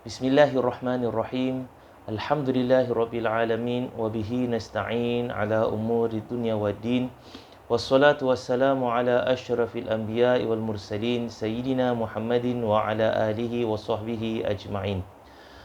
Bismillahirrahmanirrahim. Alhamdulillahirabbil alamin wa bihi nasta'in ala umuri dunya waddin. Wassalatu wassalamu ala asyrafil anbiya'i wal mursalin sayyidina Muhammadin wa ala alihi wa sahbihi ajma'in.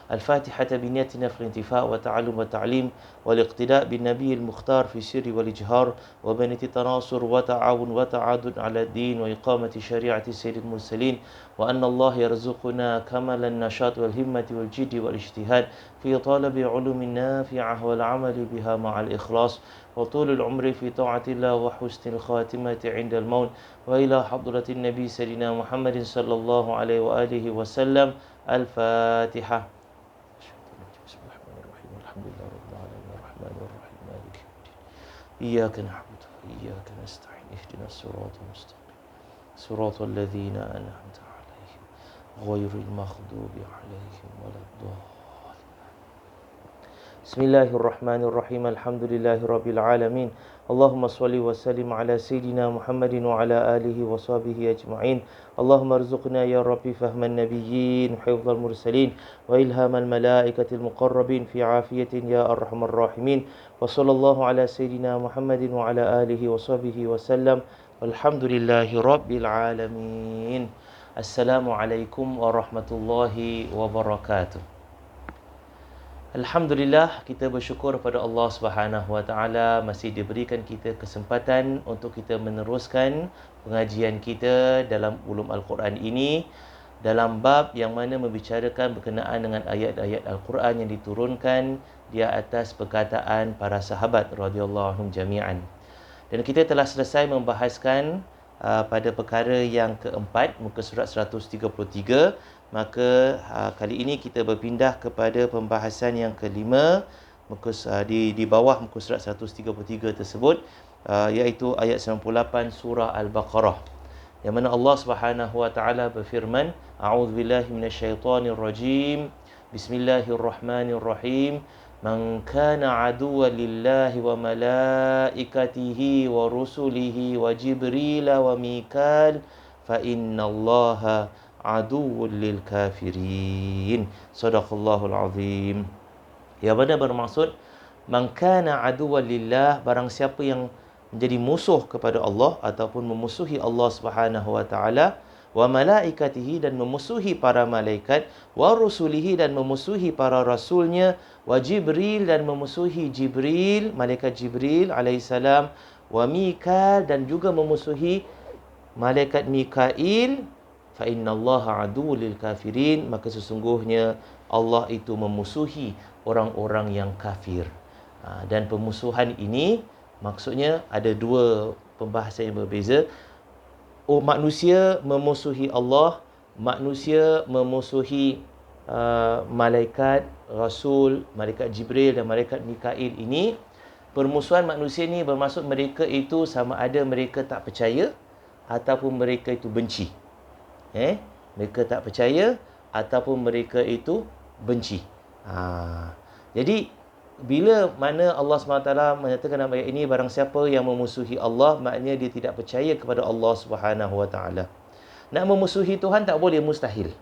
الفاتحة بنيتنا في الانتفاع وتعلم وتعليم والاقتداء بالنبي المختار في السر والإجهار وبنية التناصر وتعاون وتعاضد على الدين وإقامة شريعة سيد المرسلين وأن الله يرزقنا كمال النشاط والهمة والجد والاجتهاد في طلب علوم نافعة والعمل بها مع الإخلاص وطول العمر في طاعة الله وحسن الخاتمة عند الموت وإلى حضرة النبي سيدنا محمد صلى الله عليه وآله وسلم. الفاتحة. Alhamdulillah rabbil alamin arrahmanir rahim maliki yaumiddin iyyaka na'budu wa iyyaka nasta'in ihdinas siratal mustaqim siratal ladzina an'amta 'alaihim ghairil maghdubi 'alaihim waladdallin. Bismillahirrahmanirrahim. Alhamdulillahirabbil alamin. Allahumma shalli wa sallim ala sayidina Muhammadin wa ala alihi wa sahbihi ajma'in. Allahumma arzuqna ya Rabbi fahman nabiyyin, hifdzal mursalin wa ilhamal malaikatil muqarrabin fi afiyatin ya arhamar rahimin. Wa sallallahu ala sayidina Muhammadin wa ala alihi wa sahbihi wa sallam. Walhamdulillahirabbil alamin. Assalamualaikum warahmatullahi wabarakatuh. Alhamdulillah, kita bersyukur kepada Allah Subhanahu Wa Taala masih diberikan kita kesempatan untuk kita meneruskan pengajian kita dalam ulum Al-Quran ini dalam bab yang mana membicarakan berkenaan dengan ayat-ayat Al-Quran yang diturunkan di atas perkataan para sahabat radhiyallahu anhum jami'an. Dan kita telah selesai membahaskan pada perkara yang keempat, muka surat 133. Maka kali ini kita berpindah kepada pembahasan yang kelima di bawah muka surat 133 tersebut, iaitu ayat 98 surah Al-Baqarah, yang mana Allah Subhanahu wa taala berfirman, a'udzubillahi minasyaitonirrajim, bismillahirrahmanirrahim, man kana aduwwan lillahi wa malaikatihi wa rusulihi wa jibril wa mikal fa innallaha aduwwul lil kafirin. Sadaqallahul azim. Yang mana bermaksud man kana aduwwan lillah, barang siapa yang menjadi musuh kepada Allah ataupun memusuhi Allah Subhanahu wa taala, wa malaikatihi, dan memusuhi para malaikat, wa rusulihi, dan memusuhi para rasulnya, wa jibril, dan memusuhi Jibril, malaikat Jibril alaihissalam, wa mikal, dan juga memusuhi malaikat Mikail, fa innallaha aduwwul lil kafirin, maka sesungguhnya Allah itu memusuhi orang-orang yang kafir. Dan pemusuhan ini maksudnya ada dua pembahasan yang berbeza. Manusia memusuhi Allah, manusia memusuhi malaikat Rasul, malaikat Jibril dan malaikat Mikail ini. Permusuhan manusia ini bermaksud mereka itu sama ada mereka tak percaya ataupun mereka itu benci. Mereka tak percaya ataupun mereka itu benci. Jadi bila mana Allah SWT menyatakan dalam ayat ini, barang siapa yang memusuhi Allah, maknanya dia tidak percaya kepada Allah SWT. Nak memusuhi Tuhan tak boleh, mustahil.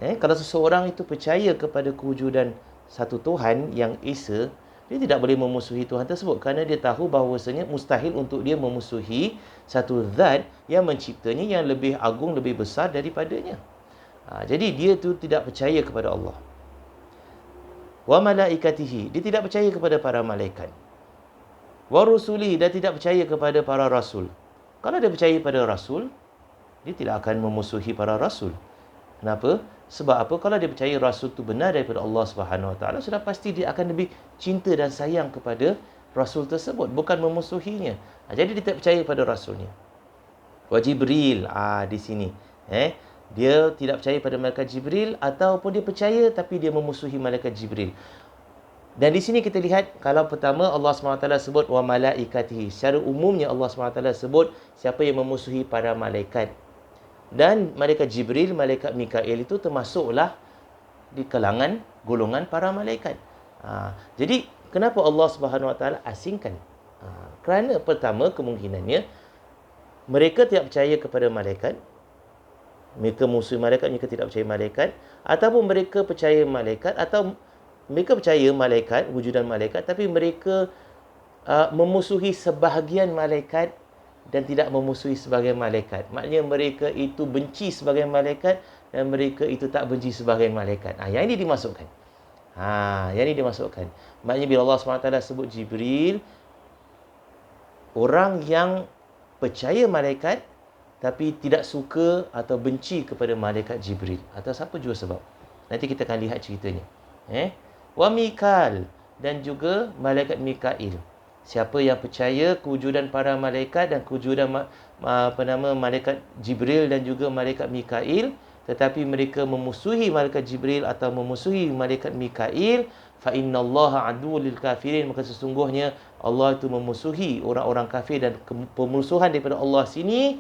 Kalau seseorang itu percaya kepada kewujudan satu Tuhan yang Esa, dia tidak boleh memusuhi Tuhan tersebut, kerana dia tahu bahawasanya mustahil untuk dia memusuhi satu zat yang menciptanya, yang lebih agung, lebih besar daripadanya. Jadi dia tu tidak percaya kepada Allah. Wa malaikatihi, dia tidak percaya kepada para malaikat. Wa rusulihi, dia tidak percaya kepada para rasul. Kalau dia percaya pada rasul, dia tidak akan memusuhi para rasul. Kenapa? Sebab apa? Kalau dia percaya rasul itu benar daripada Allah Subhanahu Wa Taala, sudah pasti dia akan lebih cinta dan sayang kepada rasul tersebut, bukan memusuhinya. Jadi dia tak percaya pada rasulnya. Wa Jibril, di sini dia tidak percaya pada malaikat Jibril, ataupun dia percaya tapi dia memusuhi malaikat Jibril. Dan di sini kita lihat, kalau pertama Allah SWT sebut wa malaikatihi, secara umumnya Allah SWT sebut siapa yang memusuhi para malaikat. Dan malaikat Jibril, malaikat Mikail itu termasuklah di kalangan golongan para malaikat. Jadi kenapa Allah Subhanahu Wa Taala asingkan? Kerana pertama, kemungkinannya mereka tidak percaya kepada malaikat, Mereka musuh malaikat, mereka tidak percaya malaikat, ataupun mereka percaya malaikat, atau mereka percaya malaikat, wujudan malaikat, tapi mereka memusuhi sebahagian malaikat dan tidak memusuhi sebahagian malaikat. Maknanya mereka itu benci sebahagian malaikat dan mereka itu tak benci sebahagian malaikat. Yang ini dimasukkan. Yang ini dimasukkan. Maknanya bila Allah SWT sebut Jibril, orang yang percaya malaikat tapi tidak suka atau benci kepada malaikat Jibril, atau siapa juga sebab. Nanti kita akan lihat ceritanya. Wa Mikal, dan juga malaikat Mikail. Siapa yang percaya kewujudan para malaikat dan kewujudan malaikat Jibril dan juga malaikat Mikail, tetapi mereka memusuhi malaikat Jibril atau memusuhi malaikat Mikail, fa innallaha aduwwul lil kafirin, maka sesungguhnya Allah itu memusuhi orang-orang kafir. Dan pemusuhan daripada Allah sini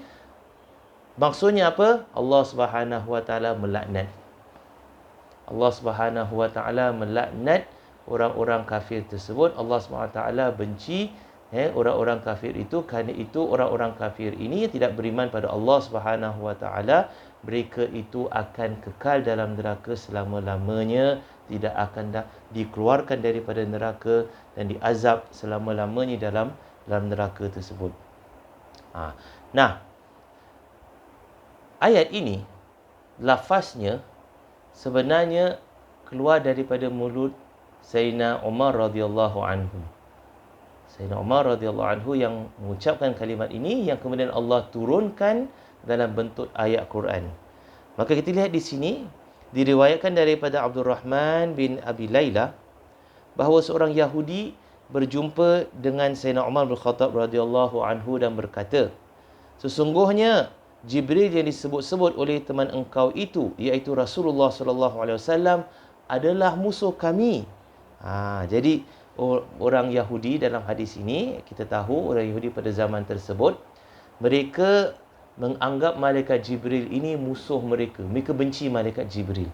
maksudnya apa? Allah Subhanahu wa taala melaknat. Allah Subhanahu wa taala melaknat orang-orang kafir tersebut. Allah SWT benci orang-orang kafir itu. Kerana itu orang-orang kafir ini tidak beriman pada Allah Subhanahu wa taala. Mereka itu akan kekal dalam neraka selama-lamanya, tidak akan dikeluarkan daripada neraka dan diazab selama-lamanya dalam neraka tersebut. Nah, ayat ini lafaznya sebenarnya keluar daripada mulut Sayyidina Umar radhiyallahu anhu. Sayyidina Umar radhiyallahu anhu yang mengucapkan kalimat ini, yang kemudian Allah turunkan dalam bentuk ayat Quran. Maka kita lihat di sini diriwayatkan daripada Abdul Rahman bin Abi Layla bahawa seorang Yahudi berjumpa dengan Sayyidina Umar bin Khattab radhiyallahu anhu dan berkata, sesungguhnya Jibril yang disebut-sebut oleh teman engkau itu, iaitu Rasulullah sallallahu alaihi wasallam, adalah musuh kami. Jadi orang Yahudi dalam hadis ini, kita tahu orang Yahudi pada zaman tersebut, mereka menganggap malaikat Jibril ini musuh mereka. Mereka benci malaikat Jibril.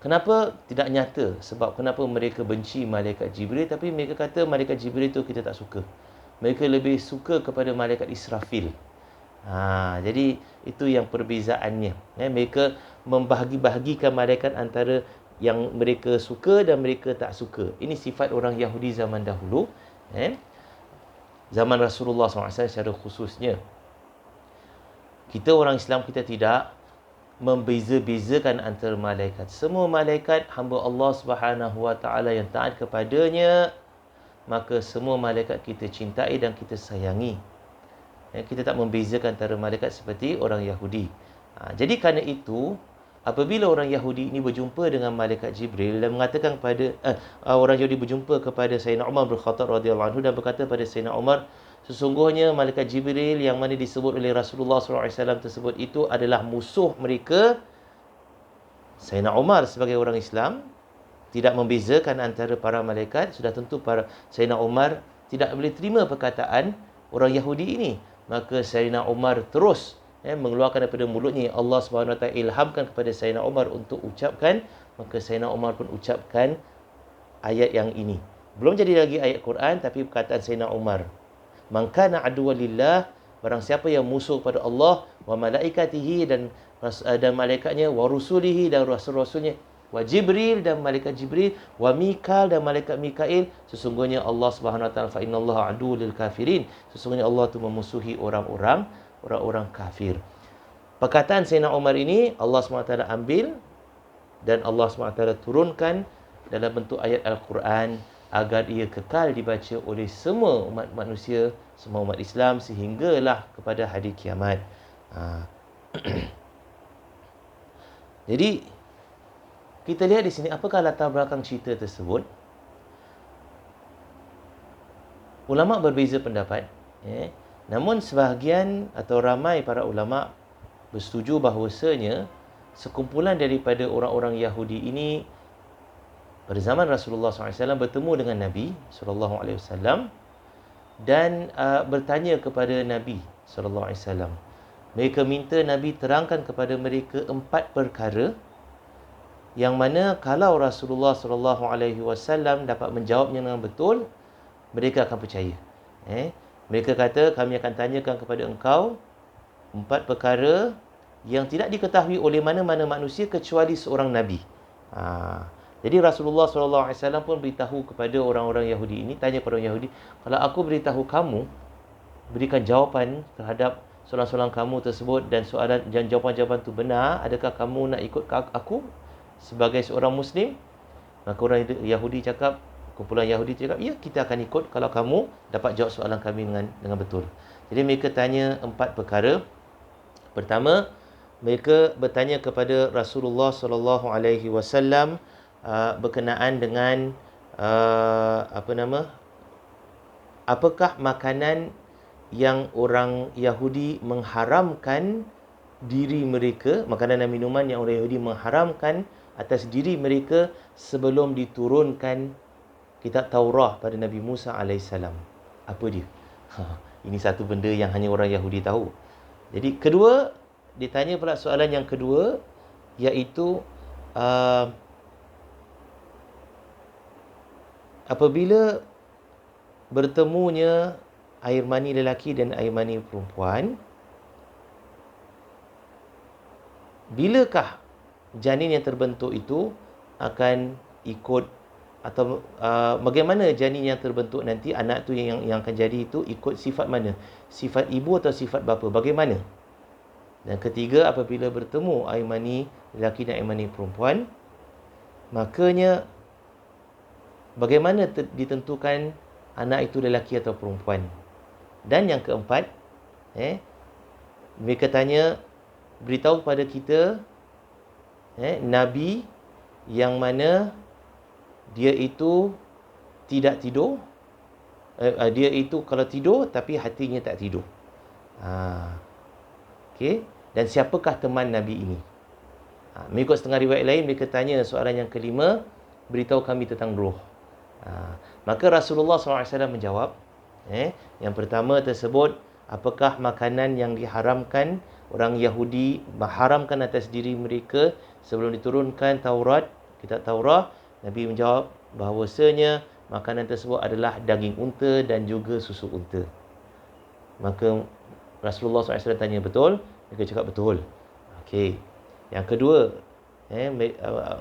Kenapa? Tidak nyata sebab kenapa mereka benci malaikat Jibril, tapi mereka kata malaikat Jibril itu kita tak suka. Mereka lebih suka kepada malaikat Israfil. Jadi itu yang perbezaannya. Mereka membahagi-bahagikan malaikat antara yang mereka suka dan mereka tak suka. Ini sifat orang Yahudi zaman dahulu. Zaman Rasulullah SAW secara khususnya. Kita orang Islam, kita tidak membeza-bezakan antara malaikat. Semua malaikat hamba Allah Subhanahu wa taala yang taat kepadanya, maka semua malaikat kita cintai dan kita sayangi. Kita tak membezakan antara malaikat seperti orang Yahudi. Jadi kerana itu, apabila orang Yahudi ini berjumpa dengan malaikat Jibril dan mengatakan kepada orang Yahudi berjumpa kepada Sayyidina Umar bin Khattab radhiyallahu anhu dan berkata pada Sayyidina Umar, sesungguhnya malaikat Jibril yang mana disebut oleh Rasulullah SAW tersebut itu adalah musuh mereka. Sayyidina Umar sebagai orang Islam tidak membezakan antara para malaikat. Sudah tentu para Sayyidina Umar tidak boleh terima perkataan orang Yahudi ini. Maka Sayyidina Umar terus mengeluarkan daripada mulutnya, Allah SWT ilhamkan kepada Sayyidina Umar untuk ucapkan. Maka Sayyidina Umar pun ucapkan ayat yang ini. Belum jadi lagi ayat Quran, tapi perkataan Sayyidina Umar, man kana aduwwan lillah, barang siapa yang musuh pada Allah, wa malaikatihi, dan malaikatnya, wa rusulihi, dan rasul-rasulnya, wa Jibril, dan malaikat Jibril, wa Mikal, dan malaikat Mikail, sesungguhnya Allah Subhanahu wa taala, fa innallaha aduwwul lil kafirin, sesungguhnya Allah itu memusuhi orang-orang kafir. Perkataan Sayyidina Umar ini Allah SWT ambil dan Allah SWT turunkan dalam bentuk ayat Al-Quran agar ia kekal dibaca oleh semua umat manusia, semua umat Islam sehinggalah kepada hari kiamat. Jadi kita lihat di sini apakah latar belakang cerita tersebut. Ulama berbeza pendapat, namun sebahagian atau ramai para ulama bersetuju bahawasanya sekumpulan daripada orang-orang Yahudi ini pada zaman Rasulullah SAW bertemu dengan Nabi SAW dan bertanya kepada Nabi SAW. Mereka minta Nabi terangkan kepada mereka 4 perkara yang mana kalau Rasulullah SAW dapat menjawabnya dengan betul, mereka akan percaya. Mereka kata, kami akan tanyakan kepada engkau 4 perkara yang tidak diketahui oleh mana-mana manusia kecuali seorang Nabi. Jadi Rasulullah SAW pun beritahu kepada orang-orang Yahudi ini, tanya kepada orang Yahudi, kalau aku beritahu kamu, berikan jawapan terhadap soalan-soalan kamu tersebut dan soalan dan jawapan-jawapan itu benar, adakah kamu nak ikut aku sebagai seorang Muslim? Maka orang Yahudi cakap, kumpulan Yahudi cakap, ya, kita akan ikut kalau kamu dapat jawab soalan kami dengan betul. Jadi mereka tanya 4 perkara. Pertama, mereka bertanya kepada Rasulullah SAW berkenaan dengan apakah makanan yang orang Yahudi mengharamkan diri mereka, makanan dan minuman yang orang Yahudi mengharamkan atas diri mereka sebelum diturunkan kitab Taurah pada Nabi Musa AS. Apa dia? Ini satu benda yang hanya orang Yahudi tahu. Jadi kedua, ditanya pula soalan yang kedua, iaitu apabila bertemunya air mani lelaki dan air mani perempuan, bilakah janin yang terbentuk itu akan ikut, atau bagaimana janin yang terbentuk nanti, anak tu yang akan jadi itu ikut sifat mana? Sifat ibu atau sifat bapa? Bagaimana? Dan ketiga, apabila bertemu air mani lelaki dan air mani perempuan, makanya bagaimana ditentukan anak itu lelaki atau perempuan? Dan yang keempat, mereka tanya, beritahu kepada kita Nabi yang mana dia itu tidak tidur, dia itu kalau tidur tapi hatinya tak tidur. Okey, dan siapakah teman Nabi ini? Mengikut setengah riwayat lain, mereka tanya soalan yang kelima, beritahu kami tentang roh. Maka Rasulullah SAW menjawab, yang pertama tersebut, apakah makanan yang diharamkan orang Yahudi mengharamkan atas diri mereka sebelum diturunkan Taurat, kitab Taurah? Nabi menjawab bahawasanya makanan tersebut adalah daging unta dan juga susu unta. Maka Rasulullah SAW tanya, betul? Mereka cakap betul. Okey. Yang kedua,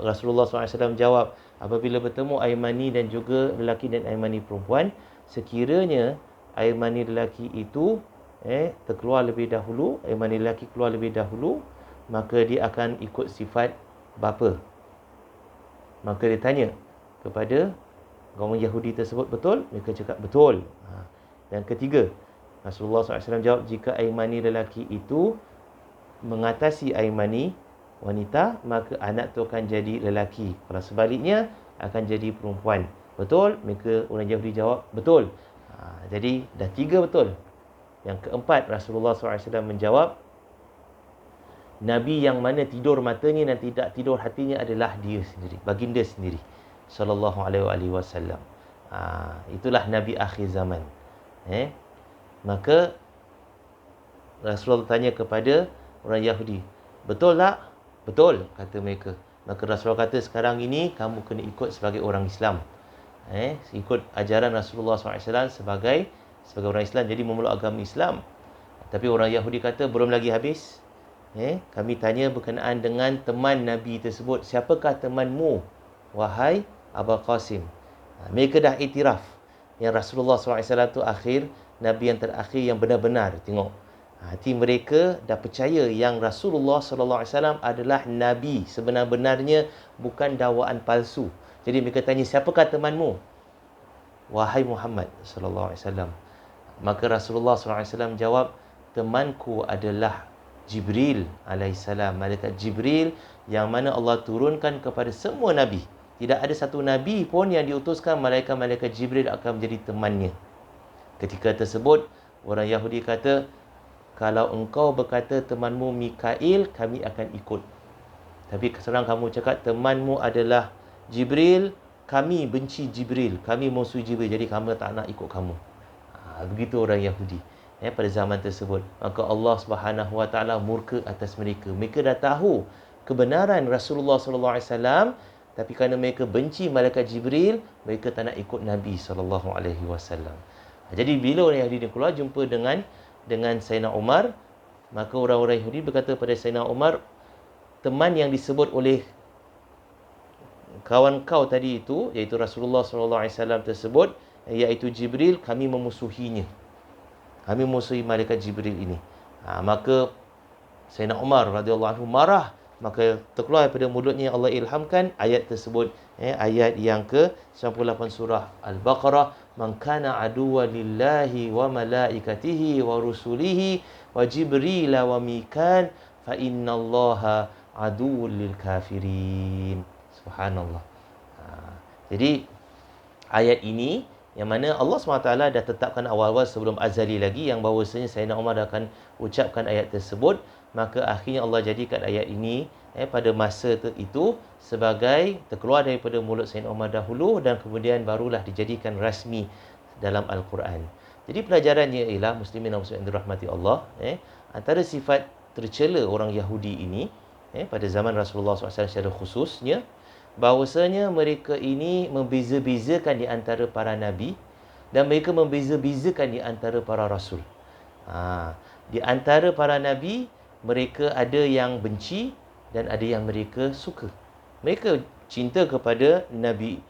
Rasulullah SAW menjawab, apabila bertemu air mani dan juga lelaki dan air mani perempuan, sekiranya air mani lelaki itu terkeluar lebih dahulu, air mani lelaki keluar lebih dahulu, maka dia akan ikut sifat bapa. Maka dia tanya kepada kaum Yahudi tersebut, betul? Mereka cakap betul. Dan ketiga, Rasulullah SAW jawab, jika air mani lelaki itu mengatasi air mani wanita, maka anak tu akan jadi lelaki. Kalau sebaliknya, akan jadi perempuan. Betul? Mereka, orang Yahudi jawab, betul. Jadi, dah 3 betul. Yang keempat, Rasulullah SAW menjawab, Nabi yang mana tidur matanya dan tidak tidur hatinya adalah dia sendiri, baginda sendiri, sallallahu alaihi wasallam. Itulah Nabi akhir zaman. Maka Rasulullah tanya kepada orang Yahudi, betul tak? Betul, kata mereka. Maka Rasulullah kata, sekarang ini kamu kena ikut sebagai orang Islam. Ikut ajaran Rasulullah SAW sebagai orang Islam, jadi memeluk agama Islam. Tapi orang Yahudi kata, belum lagi habis. Kami tanya berkenaan dengan teman Nabi tersebut. Siapakah temanmu, wahai Abu Qasim? Mereka dah iktiraf yang Rasulullah SAW itu akhir, Nabi yang terakhir yang benar-benar. Tengok, hati mereka dah percaya yang Rasulullah SAW adalah Nabi sebenar-benarnya, bukan dakwaan palsu. Jadi mereka tanya, siapakah temanmu, wahai Muhammad SAW? Maka Rasulullah SAW jawab, temanku adalah Jibril alaihissalam, malaikat Jibril yang mana Allah turunkan kepada semua Nabi. Tidak ada satu Nabi pun yang diutuskan malaikat Jibril akan menjadi temannya. Ketika tersebut, orang Yahudi kata, kalau engkau berkata temanmu Mikail, kami akan ikut. Tapi sekarang kamu cakap temanmu adalah Jibril, kami benci Jibril, kami musuh Jibril, jadi kami tak nak ikut kamu. Begitu orang Yahudi pada zaman tersebut. Maka Allah Subhanahu Wa Taala murka atas mereka. Mereka dah tahu kebenaran Rasulullah SAW, tapi kerana mereka benci malaikat Jibril, mereka tak nak ikut Nabi SAW. Jadi bila orang Yahudi keluar jumpa dengan Sayyidina Umar, Maka orang-orang Yahudi berkata pada Sayyidina Umar, teman yang disebut oleh kawan kau tadi itu, iaitu Rasulullah SAW tersebut, iaitu Jibril, kami memusuhinya. Kami memusuhi malaikat Jibril ini. Maka Sayyidina Umar radhiyallahu anhu marah. Maka terkeluar daripada mulutnya Allah ilhamkan ayat tersebut, ayat yang ke-98 surah Al-Baqarah, man kana aduwwan lillahi wa malaikatihi wa rusulihi wa Jibril wa Mikal fa innallaha aduwwul lil kafirin. Subhanallah. Jadi ayat ini yang mana Allah SWT dah tetapkan awal-awal sebelum azali lagi yang bahawasanya Sayyidina Umar akan ucapkan ayat tersebut. Maka akhirnya Allah jadikan ayat ini pada masa itu sebagai terkeluar daripada mulut Sayyidina Umar dahulu dan kemudian barulah dijadikan rasmi dalam Al-Quran. Jadi pelajarannya ialah muslimin dan muslimat dirahmati Allah, antara sifat tercela orang Yahudi ini pada zaman Rasulullah SAW secara khususnya, bahawasanya mereka ini membeza-bezakan di antara para nabi dan mereka membeza-bezakan di antara para rasul. Di antara para nabi, mereka ada yang benci dan ada yang mereka suka. Mereka cinta kepada Nabi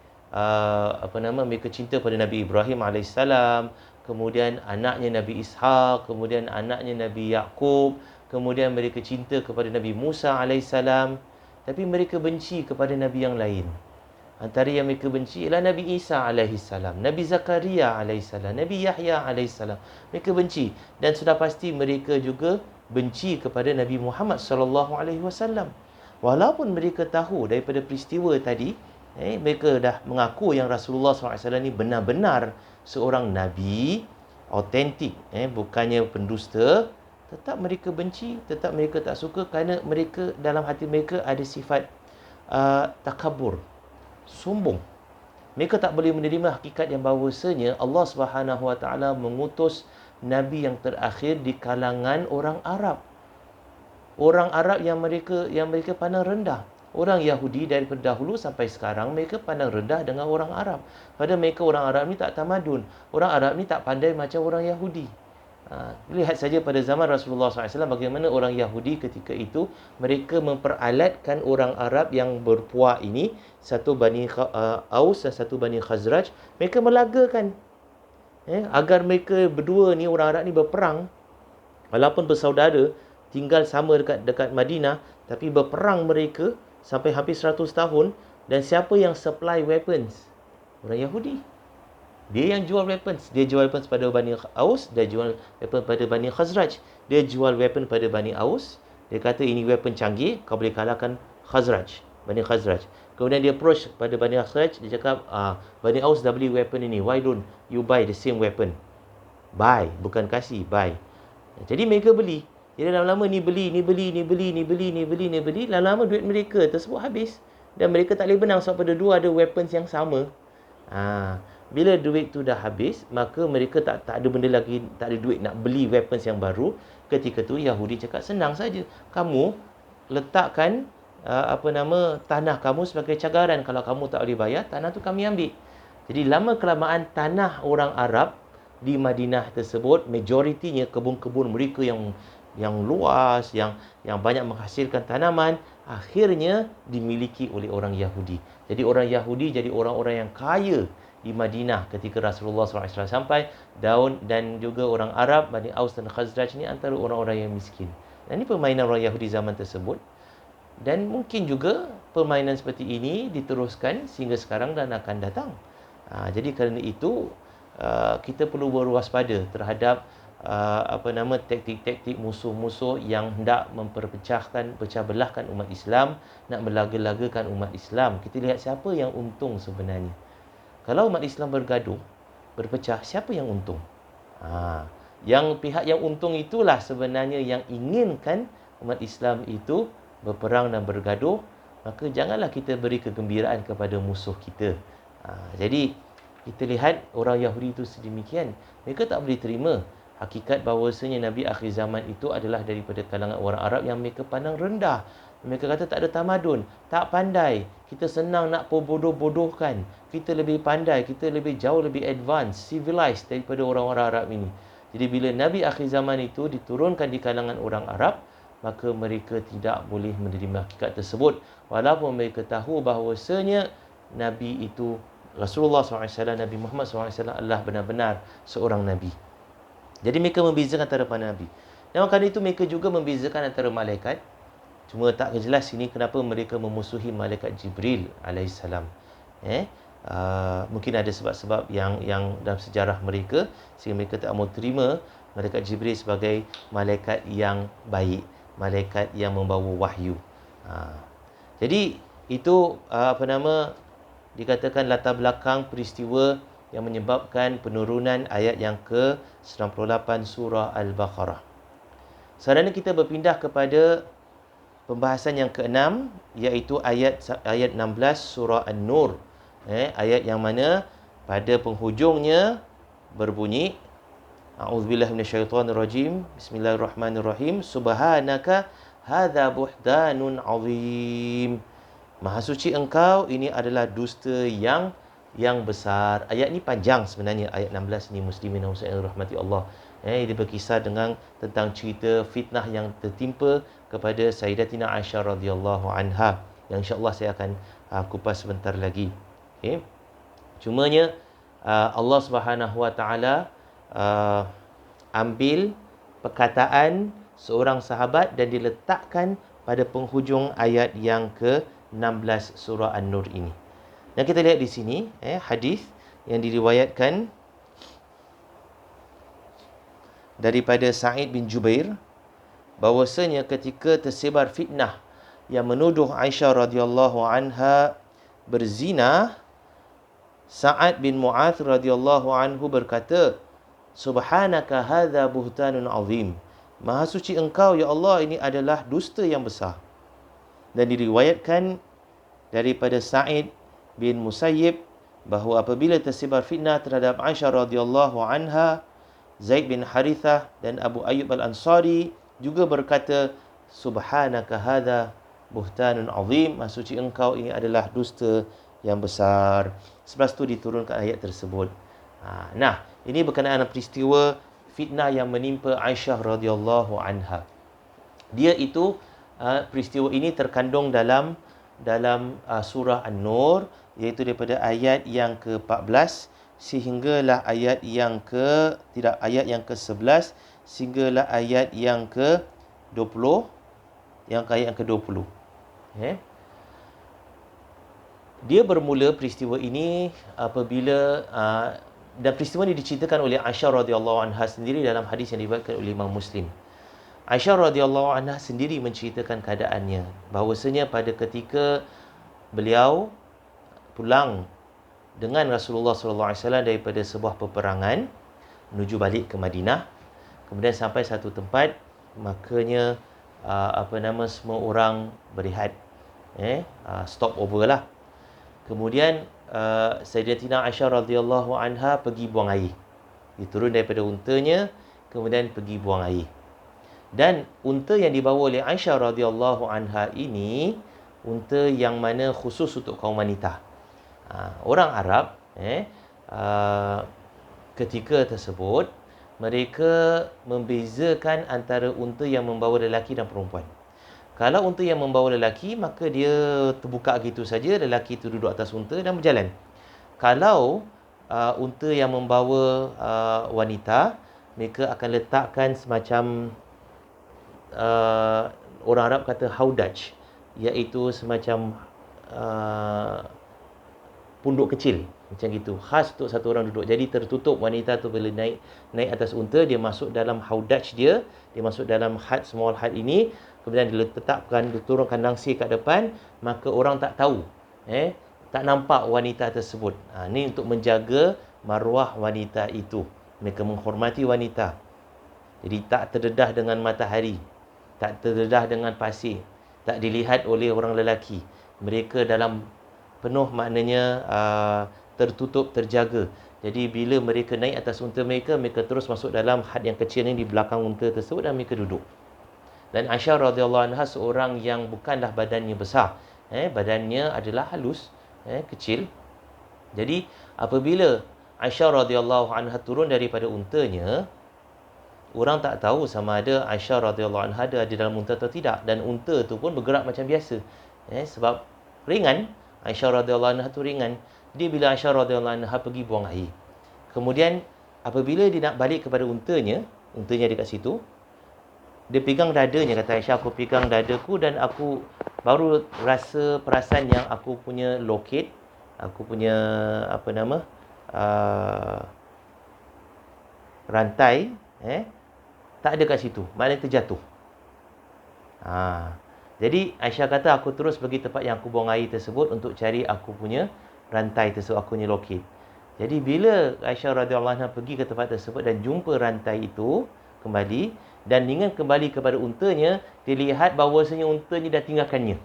mereka cinta pada Nabi Ibrahim alaihissalam, kemudian anaknya Nabi Ishaq, kemudian anaknya Nabi Yaqub, kemudian mereka cinta kepada Nabi Musa alaihissalam, tapi mereka benci kepada nabi yang lain. Antara yang mereka benci ialah Nabi Isa alaihissalam, Nabi Zakaria alaihissalam, Nabi Yahya alaihissalam. Mereka benci dan sudah pasti mereka juga benci kepada Nabi Muhammad sallallahu alaihi wasallam. Walaupun mereka tahu daripada peristiwa tadi, mereka dah mengaku yang Rasulullah SAW ni benar-benar seorang nabi autentik, bukannya pendusta, tetap mereka benci, tetap mereka tak suka kerana mereka dalam hati mereka ada sifat takabur, sombong. Mereka tak boleh menerima hakikat yang bahawasanya Allah Subhanahu Wa Taala mengutus nabi yang terakhir di kalangan orang Arab. Orang Arab yang mereka pandang rendah. Orang Yahudi daripada dahulu sampai sekarang mereka pandang rendah dengan orang Arab. Padahal mereka orang Arab ni tak tamadun. Orang Arab ni tak pandai macam orang Yahudi. Lihat saja pada zaman Rasulullah SAW bagaimana orang Yahudi ketika itu mereka memperalatkan orang Arab yang berpuak ini, satu Bani Aus dan satu Bani Khazraj. Mereka melagakan agar mereka berdua ni, orang Arab ni berperang. Walaupun bersaudara, tinggal sama dekat Madinah, tapi berperang mereka sampai hampir 100 tahun. Dan siapa yang supply weapons? Orang Yahudi. Dia yang jual weapons. Dia jual weapons pada Bani Aus, dia jual weapon pada Bani Khazraj. Dia jual weapon pada Bani Aus. Dia kata ini weapon canggih, kau boleh kalahkan Bani Khazraj. Kemudian dia approach pada Bani Khazraj, dia cakap, Bani Aus dah beli weapon ini, why don't you buy the same weapon? Buy, bukan kasih, buy. Jadi mereka beli. Jadi lama-lama ni beli, lama-lama duit mereka tersebut habis. Dan mereka tak boleh benang sebab pada dua ada weapons yang sama. Bila duit tu dah habis, maka mereka tak ada benda lagi, tak ada duit nak beli weapons yang baru. Ketika tu Yahudi cakap, senang saja. Kamu letakkan tanah kamu sebagai cagaran. Kalau kamu tak boleh bayar, tanah tu kami ambil. Jadi lama kelamaan tanah orang Arab di Madinah tersebut, majoritinya kebun-kebun mereka yang luas, yang banyak menghasilkan tanaman, akhirnya dimiliki oleh orang Yahudi. Jadi orang Yahudi jadi orang-orang yang kaya di Madinah ketika Rasulullah SAW sampai. Dan juga orang Arab, Bani Aus dan Khazraj ni antara orang-orang yang miskin. Dan ini permainan orang Yahudi zaman tersebut. Dan mungkin juga permainan seperti ini diteruskan sehingga sekarang dan akan datang. Jadi kerana itu kita perlu berwaspada terhadap taktik-taktik musuh-musuh yang hendak pecah belahkan umat Islam, nak melaga-lagakan umat Islam. Kita lihat siapa yang untung sebenarnya. Kalau umat Islam bergaduh, berpecah, siapa yang untung? Yang pihak yang untung itulah sebenarnya yang inginkan umat Islam itu berperang dan bergaduh. Maka janganlah kita beri kegembiraan kepada musuh kita. Jadi kita lihat orang Yahudi itu sedemikian. Mereka tak boleh terima hakikat bahawasanya Nabi akhir zaman itu adalah daripada kalangan orang Arab yang mereka pandang rendah. Mereka kata tak ada tamadun, tak pandai. Kita senang nak bodoh-bodohkan. Kita lebih pandai, kita jauh lebih advance, civilized daripada orang-orang Arab ini. Jadi bila Nabi akhir zaman itu diturunkan di kalangan orang Arab, maka mereka tidak boleh menerima hakikat tersebut. Walaupun mereka tahu bahawasanya Nabi itu, Rasulullah SAW, Nabi Muhammad SAW adalah benar-benar seorang Nabi. Jadi mereka membezakan antara para Nabi. Dan kerana itu mereka juga membezakan antara malaikat. Cuma tak jelas sini kenapa mereka memusuhi malaikat Jibril alaihissalam. Mungkin ada sebab-sebab yang dalam sejarah mereka sehingga mereka tak mau terima malaikat Jibril sebagai malaikat yang baik, malaikat yang membawa wahyu. Jadi itu dikatakan latar belakang peristiwa yang menyebabkan penurunan ayat yang ke-98 surah Al-Baqarah. Sekarang kita berpindah kepada pembahasan yang ke-6, iaitu ayat 16 surah An-Nur. Ayat yang mana pada penghujungnya berbunyi, A'udzubillahi minasyaitonirrajim. Bismillahirrahmanirrahim. Subhanaka hadza buhtanun azim. Maha suci engkau, ini adalah dusta yang besar. Ayat ni panjang sebenarnya, ayat 16 ni, muslimin dan muslimat yang rahmati Allah. Dia berkisah tentang cerita fitnah yang tertimpa kepada Sayyidatina Aisyah radhiyallahu anha, yang insya-Allah saya akan kupas sebentar lagi. Cumanya Allah Subhanahu wa taala ambil perkataan seorang sahabat dan diletakkan pada penghujung ayat yang ke-16 surah An-Nur ini. Dan kita lihat di sini hadis yang diriwayatkan daripada Sa'id bin Jubair, bahwasanya ketika tersebar fitnah yang menuduh Aisyah radhiyallahu anha berzina, Sa'ad bin Mu'adz radhiyallahu anhu berkata, Subhanaka hadza buhtanun azim. Maha suci engkau ya Allah, ini adalah dusta yang besar. Dan diriwayatkan daripada Sa'id bin Musayyib bahawa apabila tersebar fitnah terhadap Aisyah radhiyallahu anha, Zaid bin Harithah dan Abu Ayyub al-Ansari juga berkata, Subhanaka hadza buhtanun azim. Maha suci engkau, ini adalah dusta yang besar. Selepas itu diturunkan ayat tersebut. Nah, ini berkenaan dengan peristiwa fitnah yang menimpa Aisyah radhiyallahu anha. Dia itu peristiwa ini terkandung dalam surah An-Nur, iaitu daripada ayat yang ke-14 sehinggalah ayat yang ke-11 sehinggalah ayat yang ke-20, ayat yang ke-20. Dia bermula peristiwa ini apabila dan peristiwa ini diceritakan oleh Aisyah radhiyallahu anha sendiri dalam hadis yang diriwayatkan oleh Imam Muslim. Aisyah radhiyallahu anha sendiri menceritakan keadaannya, bahawasanya pada ketika beliau pulang dengan Rasulullah SAW daripada sebuah peperangan menuju balik ke Madinah, kemudian sampai satu tempat, makanya semua orang berehat, stop over lah. Kemudian Sayyidatina Aisyah radhiyallahu anha pergi buang air. Dia turun daripada untanya, kemudian pergi buang air. Dan unta yang dibawa oleh Aisyah radhiyallahu anha ini unta yang mana khusus untuk kaum wanita. Orang Arab ketika tersebut mereka membezakan antara unta yang membawa lelaki dan perempuan. Kalau unta yang membawa lelaki, maka dia terbuka gitu saja, lelaki itu duduk atas unta dan berjalan. Kalau unta yang membawa wanita, mereka akan letakkan semacam orang Arab kata haudaj, iaitu semacam punduk kecil macam gitu, khas untuk satu orang duduk. Jadi tertutup, wanita tu bila naik atas unta, dia masuk dalam haudaj dia masuk dalam had, small had ini, kemudian diletakkan, diturunkan langsir kat depan, maka orang tak tahu, tak nampak wanita tersebut. Ini untuk menjaga maruah wanita itu. Mereka menghormati wanita. Jadi tak terdedah dengan matahari, tak terdedah dengan pasir, tak dilihat oleh orang lelaki. Mereka dalam penuh, maknanya tertutup, terjaga. Jadi bila mereka naik atas unta mereka, mereka terus masuk dalam had yang kecil ni di belakang unta tersebut dan mereka duduk. Dan Aisyah radhiyallahu anha seorang yang bukanlah badannya besar, badannya adalah halus, kecil. Jadi apabila Aisyah radhiyallahu anha turun daripada untanya, orang tak tahu sama ada Aisyah radhiyallahu anha ada dalam unta atau tidak, dan unta tu pun bergerak macam biasa. Sebab ringan, Aisyah radhiyallahu anha tu ringan. Dia bila Aisyah radhiyallahu anha pergi buang air. Kemudian apabila dia nak balik kepada untanya dekat situ, dia pegang dadanya, kata Aisyah, aku pegang dadaku dan aku baru rasa perasan yang aku punya loket, aku punya rantai tak ada kat situ, maknanya terjatuh. Jadi Aisyah kata aku terus pergi tempat yang aku buang air tersebut untuk cari aku punya rantai tersebut, aku punya loket. Jadi bila Aisyah radhiyallahu anha pergi ke tempat tersebut dan jumpa rantai itu kembali dan ingin kembali kepada untanya, dilihat bahawasanya untanya dah tinggalkannya.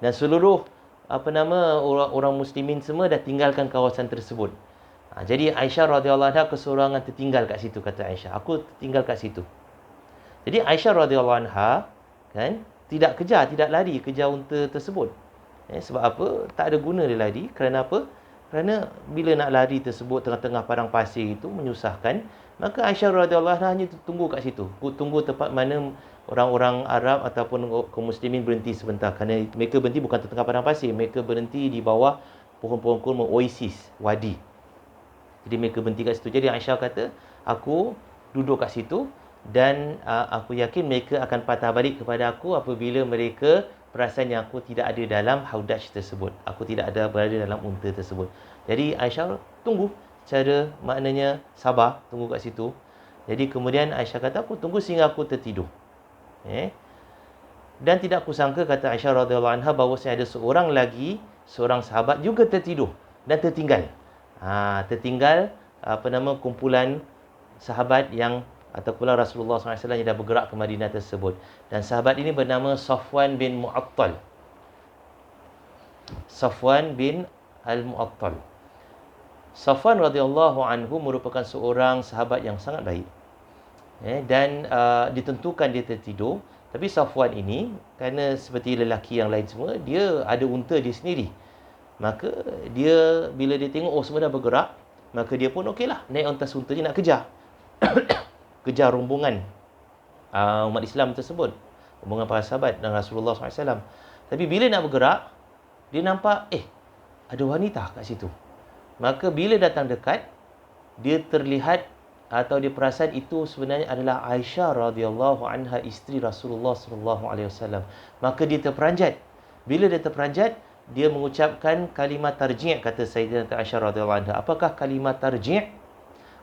Dan seluruh orang muslimin semua dah tinggalkan kawasan tersebut. Jadi Aisyah radhiyallahu anha kesorangan tertinggal kat situ, kata Aisyah. Aku tertinggal kat situ. Jadi Aisyah radhiyallahu anha kan tidak kejar, tidak lari kejar unta tersebut. Sebab apa? Tak ada guna dia lari. Kerana apa? Kerana bila nak lari tersebut tengah-tengah padang pasir itu menyusahkan, maka Aisyah radhiyallahu anha hanya tunggu kat situ. Tunggu tempat mana orang-orang Arab ataupun kaum muslimin berhenti sebentar. Kerana mereka berhenti bukan tengah padang pasir, mereka berhenti di bawah pohon-pohon kurma, oasis, wadi. Jadi mereka berhenti kat situ. Jadi Aisyah kata, aku duduk kat situ dan aku yakin mereka akan patah balik kepada aku apabila mereka perasan yang aku tidak ada dalam haudaj tersebut. Aku tidak ada berada dalam unta tersebut. Jadi Aisyah tunggu, cara maknanya sabar, tunggu kat situ. Jadi kemudian Aisyah kata, aku tunggu sehingga aku tertidur. Dan tidak aku sangka, kata Aisyah radhiyallahu anha, bahawasanya ada seorang sahabat juga tertidur dan tertinggal. Tertinggal kumpulan sahabat yang ataupun Rasulullah SAW yang dah bergerak ke Madinah tersebut. Dan sahabat ini bernama Safwan bin Mu'attal. Safwan bin Al-Mu'attal. Safwan radhiyallahu anhu merupakan seorang sahabat yang sangat baik. Dan ditentukan dia tertidur. Tapi Safwan ini, kerana seperti lelaki yang lain semua, dia ada unta dia sendiri. Maka dia, bila dia tengok semua dah bergerak, maka dia pun okeylah naik atas untanya nak kejar. Kejar rombongan umat Islam tersebut, rombongan para sahabat dan Rasulullah SAW. Tapi bila nak bergerak, dia nampak ada wanita kat situ. Maka bila datang dekat, dia terlihat atau dia perasan itu sebenarnya adalah Aisyah radhiyallahu anha, isteri Rasulullah SAW. Maka dia terperanjat. Bila dia terperanjat, dia mengucapkan kalimat tarji', kata Sayyidatina Aisyah radhiyallahu anha. Apakah kalimat tarji'?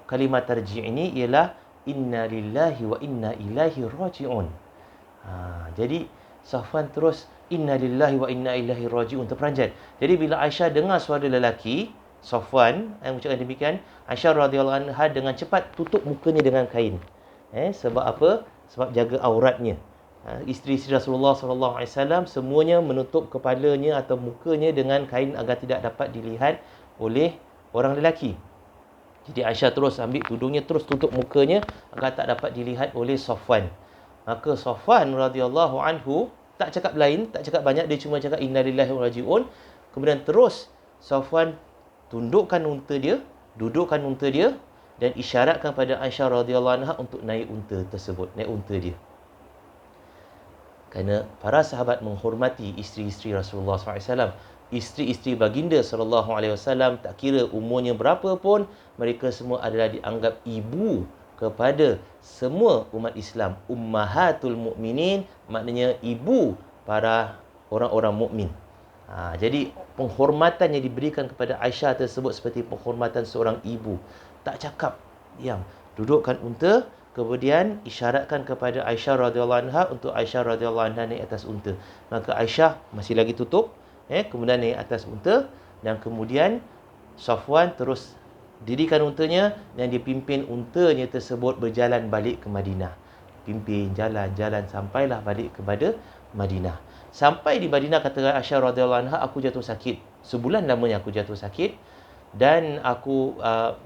Kalimat tarji' ini ialah inna lillahi wa inna ilaihi raji'un. Jadi Safwan terus inna lillahi wa inna ilaihi raji'un, terperanjat. Jadi bila Aisyah dengar suara lelaki, Safwan yang mengucapkan demikian, Aisyah radhiyallahu anha dengan cepat tutup mukanya dengan kain. Sebab apa? Sebab jaga auratnya. Isteri-isteri Rasulullah SAW semuanya menutup kepalanya atau mukanya dengan kain agar tidak dapat dilihat oleh orang lelaki. Jadi Aisyah terus ambil tudungnya, terus tutup mukanya agar tak dapat dilihat oleh Safwan. Maka Safwan radhiyallahu anhu tak cakap lain, tak cakap banyak, dia cuma cakap inna lillahi wa raji'un. Kemudian terus Safwan tundukkan unta dia, dudukkan unta dia dan isyaratkan pada Aisyah radhiyallahu anha untuk naik unta tersebut, naik unta dia. Kerana para sahabat menghormati isteri-isteri Rasulullah SAW. Isteri-isteri baginda SAW, tak kira umurnya berapa pun, mereka semua adalah dianggap ibu kepada semua umat Islam. Ummahatul mu'minin, maknanya ibu para orang-orang mukmin. Jadi penghormatan yang diberikan kepada Aisyah tersebut seperti penghormatan seorang ibu. Tak cakap, diam. Dudukkan unta, kemudian isyaratkan kepada Aisyah radhiyallahu anha untuk Aisyah radhiyallahu anha naik atas unta. Maka Aisyah masih lagi tutup, kemudian naik atas unta, dan kemudian Safwan terus dirikan untanya dan dipimpin untanya tersebut berjalan balik ke Madinah. Pimpin jalan-jalan sampailah balik kepada Madinah. Sampai di Madinah, kata Aisyah radhiyallahu anha, aku jatuh sakit. Sebulan lamanya aku jatuh sakit. Dan aku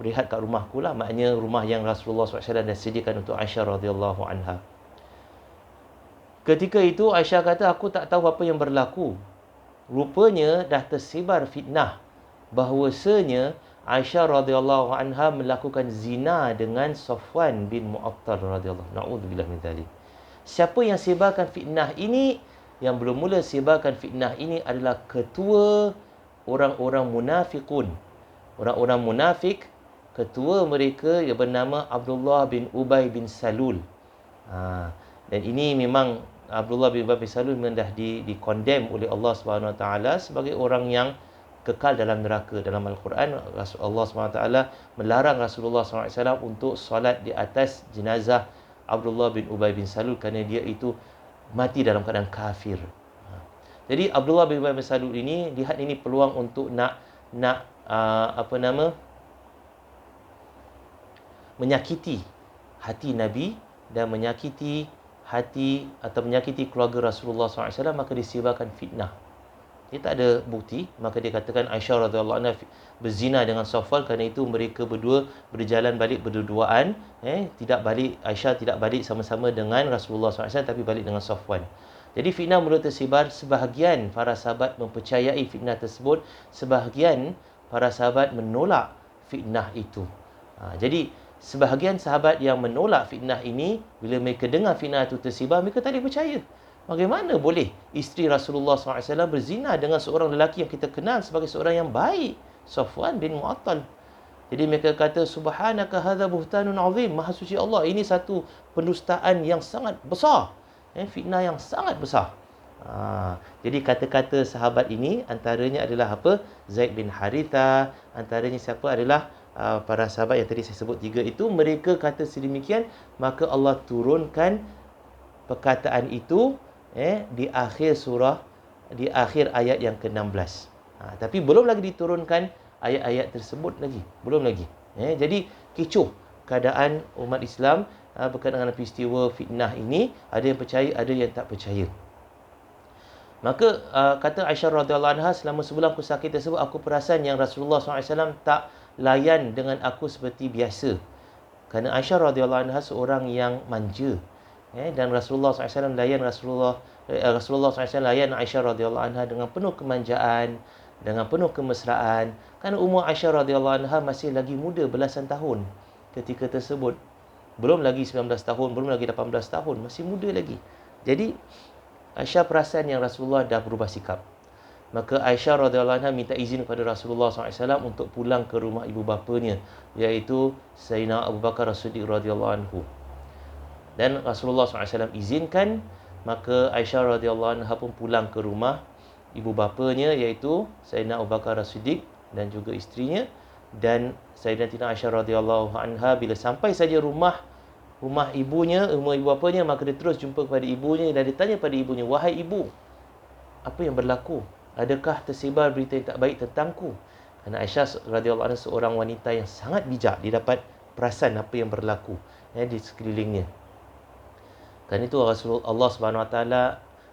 rehat kat rumahku lah. Maknanya rumah yang Rasulullah SAW dah sediakan untuk Aisyah radhiyallahu anha. Ketika itu Aisyah kata, aku tak tahu apa yang berlaku. Rupanya dah tersebar fitnah bahawasanya Aisyah radhiyallahu anha melakukan zina dengan Safwan bin Mu'attal radhiyallahu. Na'udzubillah min dzalik. Siapa yang sebarkan fitnah ini? Yang belum mula sebarkan fitnah ini adalah ketua orang-orang munafiqun. Orang-orang munafik, ketua mereka yang bernama Abdullah bin Ubay bin Salul. Dan ini memang Abdullah bin Ubay bin Salul memang dah di-condemn oleh Allah Subhanahu Wa Taala sebagai orang yang kekal dalam neraka. Dalam Al-Quran, Allah SWT melarang Rasulullah SAW untuk solat di atas jenazah Abdullah bin Ubay bin Salul kerana dia itu mati dalam keadaan kafir. Jadi Abdullah bin Ubay bin Salul ini, lihat ini peluang untuk nak menyakiti hati Nabi dan menyakiti hati atau menyakiti keluarga Rasulullah SAW, maka disebarkan fitnah. Dia tak ada bukti, maka dia katakan Aisyah radhiyallahu anha berzina dengan Safwan, kerana itu mereka berdua berjalan balik berdua-duaan, Aisyah tidak balik sama-sama dengan Rasulullah SAW, tapi balik dengan Safwan. Jadi fitnah mula tersebar, sebahagian para sahabat mempercayai fitnah tersebut, sebahagian para sahabat menolak fitnah itu. Jadi sebahagian sahabat yang menolak fitnah ini, bila mereka dengar fitnah itu tersebar, mereka tak boleh percaya. Bagaimana boleh isteri Rasulullah SAW berzina dengan seorang lelaki yang kita kenal sebagai seorang yang baik, Safwan bin Mu'attal. Jadi mereka kata, subhanaka hadza buhtanun azim, maha suci Allah, ini satu pendustaan yang sangat besar, fitnah yang sangat besar. Jadi kata-kata sahabat ini antaranya adalah apa? Zaid bin Haritha, antaranya siapa adalah para sahabat yang tadi saya sebut tiga itu. Mereka kata sedemikian, maka Allah turunkan perkataan itu di akhir surah, di akhir ayat yang ke-16. Tapi belum lagi diturunkan ayat-ayat tersebut lagi, belum lagi. Jadi kecoh keadaan umat Islam berkaitan dengan peristiwa fitnah ini. Ada yang percaya, ada yang tak percaya. Maka kata Aisyah radhiyallahu anha, selama sebulan aku sakit tersebut, aku perasan yang Rasulullah SAW tak layan dengan aku seperti biasa. Kerana Aisyah radhiyallahu anha seorang yang manja, dan Rasulullah SAW Rasulullah SAW layan Aisyah radhiyallahu anha dengan penuh kemanjaan, dengan penuh kemesraan. Kerana umur Aisyah radhiyallahu anha masih lagi muda, belasan tahun ketika tersebut. Belum lagi 19 tahun, belum lagi 18 tahun, masih muda lagi. Jadi Aisyah perasan yang Rasulullah dah berubah sikap. Maka Aisyah radhiyallahu anha minta izin kepada Rasulullah SAW untuk pulang ke rumah ibu bapanya, iaitu Sayyidina Abu Bakar As-Siddiq radhiyallahu anhu. Dan Rasulullah SAW izinkan, maka Aisyah radhiyallahu anha pun pulang ke rumah ibu bapanya, iaitu Sayyidina Abu Bakar As-Siddiq dan juga isterinya. Dan Sayyidatina Aisyah radhiyallahu anha bila sampai saja rumah ibunya, rumah ibu bapanya, maka dia terus jumpa kepada ibunya dan dia tanya pada ibunya, wahai ibu, apa yang berlaku? Adakah tersebar berita yang tak baik tentangku? Kerana Aisyah radhiyallahu anha seorang wanita yang sangat bijak, dia dapat perasan apa yang berlaku di sekelilingnya. Kerana itu Allah Subhanahu Wa Taala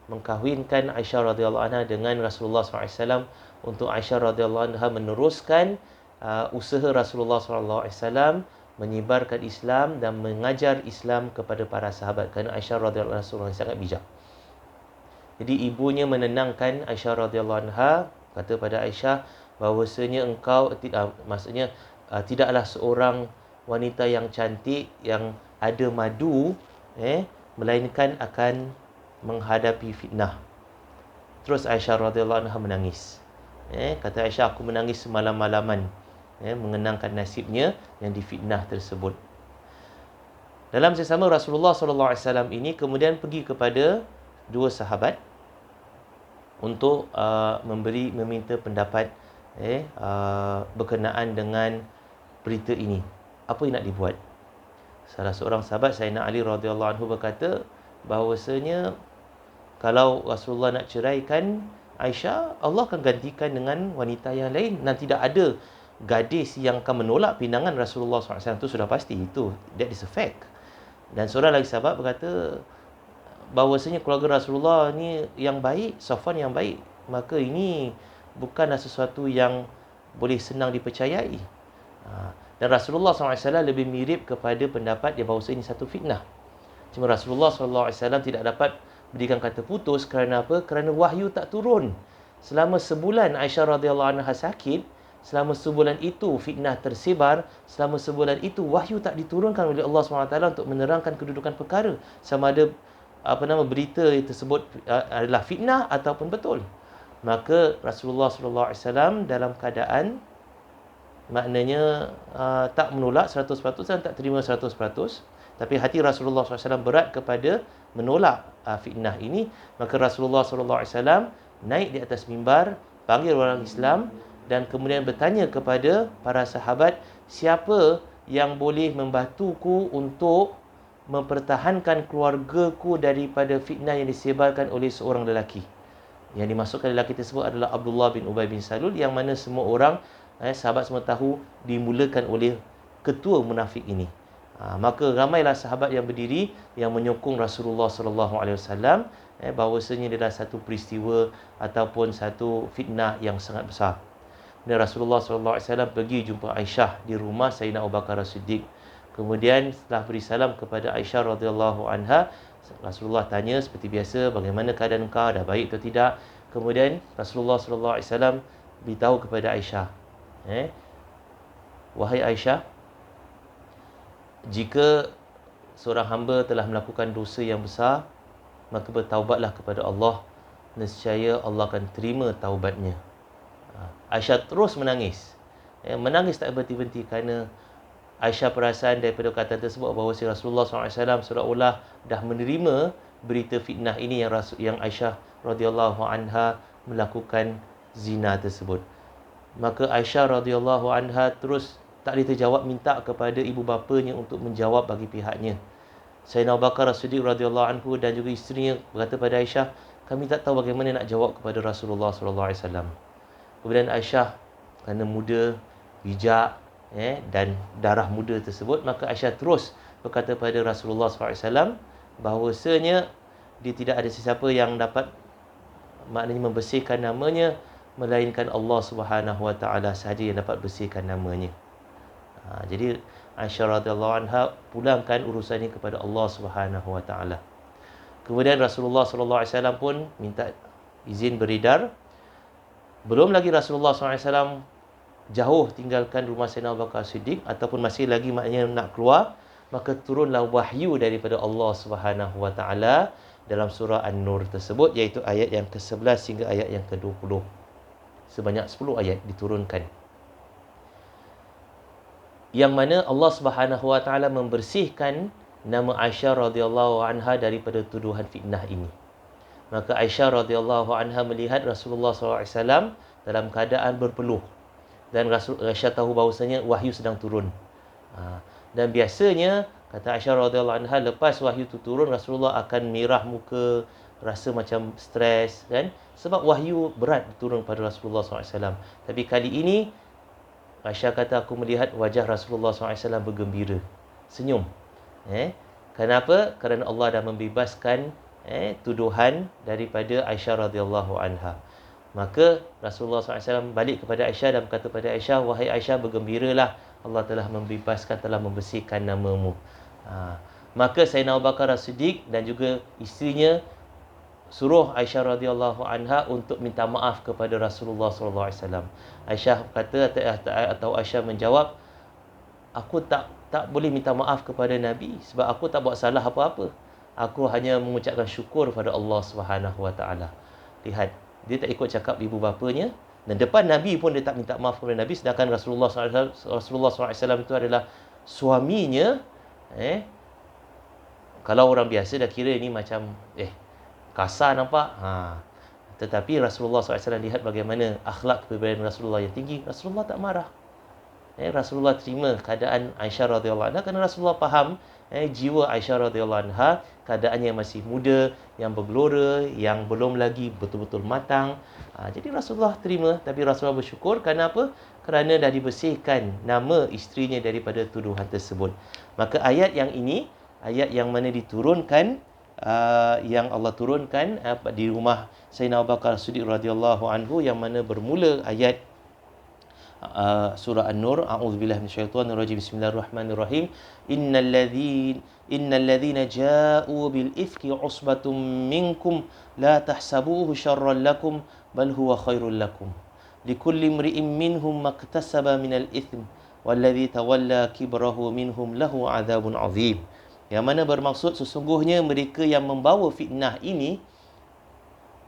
mengkahwinkan Aisyah radhiyallahu anha dengan Rasulullah SAW untuk Aisyah radhiyallahu anha meneruskan usaha Rasulullah SAW menyebarkan Islam dan mengajar Islam kepada para sahabat. Kerana Aisyah radhiyallahu anha seorang yang sangat bijak. Jadi ibunya menenangkan Aisyah radhiyallahu anha, kata pada Aisyah bahawasanya engkau maksudnya tidaklah seorang wanita yang cantik yang ada madu melainkan akan menghadapi fitnah. Terus Aisyah radhiyallahu anha menangis. Kata Aisyah, aku menangis semalam-malaman mengenangkan nasibnya yang difitnah tersebut. Dalam sesama Rasulullah SAW ini kemudian pergi kepada dua sahabat untuk meminta pendapat berkenaan dengan berita ini. Apa yang nak dibuat? Salah seorang sahabat, Sayyidina Ali radhiyallahu anhu, berkata bahawasanya kalau Rasulullah nak ceraikan Aisyah, Allah akan gantikan dengan wanita yang lain dan tidak ada gadis yang akan menolak pinangan Rasulullah SAW. Itu sudah pasti, itu that is a fact. Dan seorang lagi sahabat berkata bahawasanya keluarga Rasulullah ni yang baik, Safwan yang baik, maka ini bukanlah sesuatu yang boleh senang dipercayai. Dan Rasulullah SAW lebih mirip kepada pendapat dia bahawa ini satu fitnah. Cuma Rasulullah SAW tidak dapat berikan kata putus. Kerana apa? Kerana wahyu tak turun. Selama sebulan Aisyah radhiyallahu anha sakit, selama sebulan itu fitnah tersebar, selama sebulan itu wahyu tak diturunkan oleh Allah SWT untuk menerangkan kedudukan perkara, sama ada berita tersebut adalah fitnah ataupun betul. Maka Rasulullah SAW dalam keadaan maknanya tak menolak 100% dan tak terima 100%, tapi hati Rasulullah SAW berat kepada menolak fitnah ini. Maka Rasulullah SAW naik di atas mimbar, panggil orang Islam dan kemudian bertanya kepada para sahabat, siapa yang boleh membantuku untuk mempertahankan keluargaku daripada fitnah yang disebarkan oleh seorang lelaki. Yang dimasukkan lelaki tersebut adalah Abdullah bin Ubay bin Salul, yang mana semua orang, sahabat semua tahu, dimulakan oleh ketua munafik ini. Maka ramailah sahabat yang berdiri yang menyokong Rasulullah SAW, bahawasanya dia adalah satu peristiwa ataupun satu fitnah yang sangat besar. Dan Rasulullah SAW pergi jumpa Aisyah di rumah Sayyidina Abu Bakar As-Siddiq. Kemudian setelah beri salam kepada Aisyah radhiyallahu anha, Rasulullah tanya seperti biasa, bagaimana keadaan kau, dah baik atau tidak? Kemudian Rasulullah SAW beritahu kepada Aisyah, wahai Aisyah, jika seorang hamba telah melakukan dosa yang besar, maka bertaubatlah kepada Allah, nescaya Allah akan terima taubatnya. Aisyah terus menangis. Menangis tak berhenti-henti kerana Aisyah perasan daripada kata tersebut bahawa Rasulullah SAW seolah-olah dah menerima berita fitnah ini yang Aisyah radhiyallahu anha melakukan zina tersebut. Maka Aisyah radhiyallahu anha terus tak terjawab, minta kepada ibu bapanya untuk menjawab bagi pihaknya. Sayyidina Abu Bakar As-Siddiq radhiyallahu anhu dan juga isterinya berkata pada Aisyah, kami tak tahu bagaimana nak jawab kepada Rasulullah SAW. Kemudian Aisyah kerana muda, bijak, dan darah muda tersebut, maka Aisyah terus berkata pada Rasulullah SAW bahawasanya dia tidak ada sesiapa yang dapat maknanya membersihkan namanya melainkan Allah Subhanahu Wa Taala sahaja yang dapat bersihkan namanya. Jadi Aisyah radhiyallahu anha pulangkan urusan ini kepada Allah Subhanahu Wa Taala. Kemudian Rasulullah SAW pun minta izin beredar. Belum lagi Rasulullah SAW jauh tinggalkan rumah Sayyidina Abu Bakar Siddiq ataupun masih lagi maknanya nak keluar, maka turunlah wahyu daripada Allah Subhanahu Wa Taala dalam surah An-Nur tersebut, iaitu ayat yang ke-11 hingga ayat yang ke-20. Sebanyak 10 ayat diturunkan, yang mana Allah Subhanahu Wa Taala membersihkan nama Aisyah radhiyallahu anha daripada tuduhan fitnah ini. Maka Aisyah radhiyallahu anha melihat Rasulullah SAW dalam keadaan berpeluh, dan Aisyah tahu bahawasanya wahyu sedang turun. Dan biasanya, kata Aisyah radhiyallahu anha, lepas wahyu itu turun, Rasulullah akan merah muka, rasa macam stres, kan? Sebab wahyu berat turun pada Rasulullah SAW. Tapi kali ini, Aisyah kata, aku melihat wajah Rasulullah SAW bergembira, senyum. Kenapa? Kerana Allah dah membebaskan tuduhan daripada Aisyah radhiyallahu anha. Maka Rasulullah SAW balik kepada Aisyah dan berkata kepada Aisyah, wahai Aisyah, bergembiralah, Allah telah membebaskan, telah membersihkan namamu. Maka Sayyidina Abu Bakar As-Siddiq dan juga isterinya suruh Aisyah radhiyallahu anha untuk minta maaf kepada Rasulullah SAW. Aisyah kata, atau Aisyah menjawab, aku tak boleh minta maaf kepada Nabi sebab aku tak buat salah apa-apa. Aku hanya mengucapkan syukur pada Allah Subhanahu Wa Taala. Lihat, dia tak ikut cakap ibu bapanya, dan depan Nabi pun dia tak minta maaf kepada Nabi, sedangkan Rasulullah SAW itu adalah suaminya. Kalau orang biasa dah kira ini macam kasar nampak. Tetapi Rasulullah SAW lihat bagaimana akhlak kepribadian Rasulullah yang tinggi. Rasulullah tak marah. Rasulullah terima keadaan Aisyah radhiyallahu anha kerana Rasulullah faham jiwa Aisyah radhiyallahu anha keadaannya masih muda, yang bergelora, yang belum lagi betul-betul matang. Jadi Rasulullah terima, tapi Rasulullah bersyukur kerana apa? Kerana dah dibersihkan nama isterinya daripada tuduhan tersebut. Maka ayat yang ini, ayat yang mana diturunkan, yang Allah turunkan di rumah Sayyidina Abu Bakar As-Siddiq radhiyallahu anhu, yang mana bermula ayat surah An-Nur, a'udzubillahi minasyaitonir rajim, bismillahirrahmanirrahim, innal ladzina ja'u bil ifki usbatum minkum la tahsabuhu syarran lakum bal huwa khairul lakum likulli imri'in minhum maktasaba minal ithm walladhi tawalla kibrahu minhum lahu adzabun azim. Yang mana bermaksud sesungguhnya mereka yang membawa fitnah ini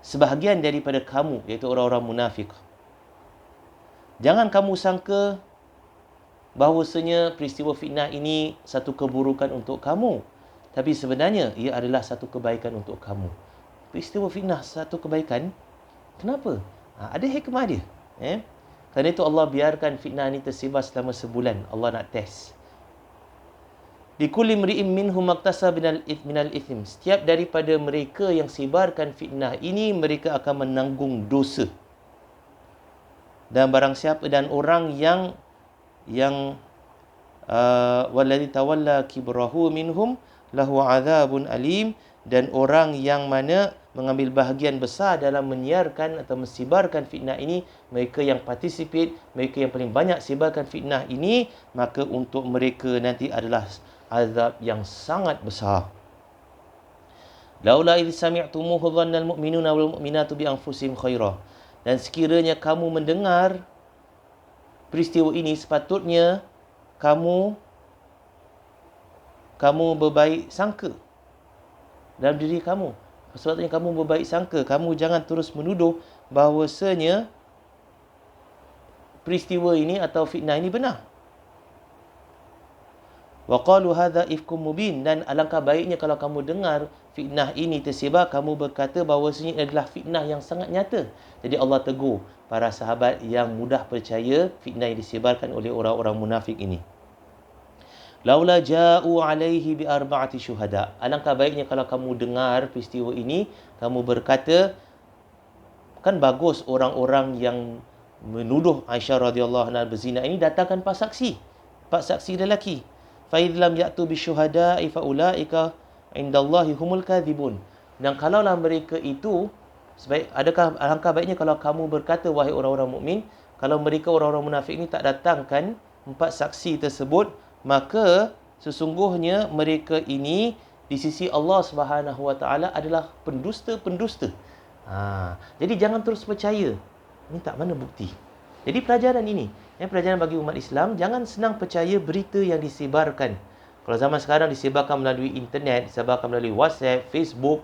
sebahagian daripada kamu, iaitu orang-orang munafik. Jangan kamu sangka bahawasanya peristiwa fitnah ini satu keburukan untuk kamu, tapi sebenarnya ia adalah satu kebaikan untuk kamu. Peristiwa fitnah satu kebaikan. Kenapa? Ada hikmah dia. Kerana itu Allah biarkan fitnah ini tersebar selama sebulan. Allah nak test. Likulli imri'in minhum maktasaba minal ithim. Setiap daripada mereka yang sebarkan fitnah ini, mereka akan menanggung dosa. Dan barang siapa dan orang yang walladzi tawalla kibrahu minhum lahu adzabun alim, dan orang yang mana mengambil bahagian besar dalam menyiarkan atau mensebarkan fitnah ini, mereka yang participate, mereka yang paling banyak sebarkan fitnah ini, maka untuk mereka nanti adalah azab yang sangat besar. Laula idh sami'tumuhu dhannal mu'minuna wal mu'minatu bi anfusihim khaira. Dan sekiranya kamu mendengar peristiwa ini, sepatutnya kamu berbaik sangka dalam diri kamu. Sepatutnya kamu berbaik sangka. Kamu jangan terus menuduh bahawasanya peristiwa ini atau fitnah ini benar. Wa qalu hadza ifkum mubin. Dan alangkah baiknya kalau kamu dengar fitnah ini tersebar, kamu berkata bahawasanya ini adalah fitnah yang sangat nyata. Jadi Allah tegur para sahabat yang mudah percaya fitnah yang disebarkan oleh orang-orang munafik ini. Laula ja'u alaihi bi arba'ati syuhada. Alangkah baiknya kalau kamu dengar peristiwa ini, kamu berkata, kan bagus orang-orang yang menuduh Aisyah radhiyallahu anha berzina ini datangkan empat saksi lelaki. Fa idh lam ya'tu bisyuhada'i fa ulaika indallahi humul kadzibun. Dan kalaulah mereka itu alangkah baiknya kalau kamu berkata, wahai orang-orang mukmin, kalau mereka orang-orang munafik ini tak datangkan empat saksi tersebut, maka sesungguhnya mereka ini di sisi Allah Subhanahu Wa Taala adalah pendusta-pendusta. Jadi jangan terus percaya. Minta mana bukti? Jadi pelajaran ini, pelajaran bagi umat Islam, jangan senang percaya berita yang disebarkan. Kalau zaman sekarang disebarkan melalui internet, disebarkan melalui WhatsApp, Facebook,